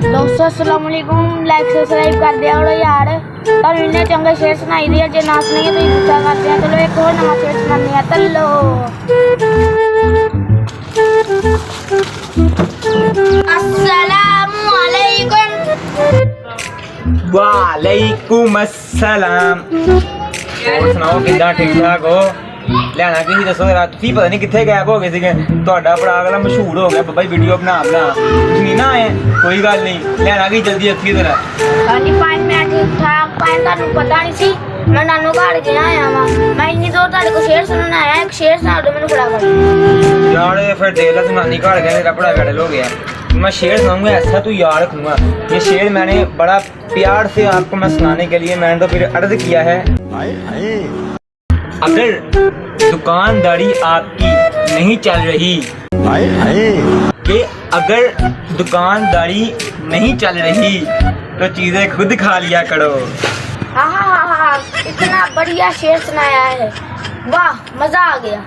दोस्तों अस्सलाम वालेकुम। लाइक सब्सक्राइब कर दिया करो यार। और इन्हें चंगे शेर सुनाई दिया जो ना सुनिए तो गुस्सा करते हैं। चलो एक और नवा शेर सुनाने हैं। चलो अस्सलाम वालेकुम। वालेकुम अस्सलाम। और सुनाओ किदा ठीक ठाक हो? लियाना की दसो जरा, तुसीं पता नहीं कितने गैप हो गए सीगे। तुहाडा बड़ा अगला मशहूर हो गया बाबा वीडियो बना तुसीं नहीं ना आए। कोई गल नहीं, लियाना की जल्दी अच्छी जरा। हाँ जी पाइन मैं ठीक ठाक। पाइन तुहानू पता नहीं सी मैं नानू घर गया आया वा। मैं इन्नी दूर तुहाडे को शेर सुनना आया। एक शेर सुना दो मैनू बड़ा कर यार फिर देख ला, तू नानी घर गया, तेरा बड़ा गड़ल हो गया। मैं शेर सुनाऊंगा ऐसा तू याद रखूंगा। ये शेर मैंने बड़ा प्यार से आपको मैं सुनाने के लिए मैंने तो फिर अर्ज किया है। अगर दुकानदारी आपकी नहीं चल रही, कि अगर दुकानदारी नहीं चल रही तो चीजें खुद खा लिया करो। हाँ इतना बढ़िया शेर सुनाया है, वाह मजा आ गया।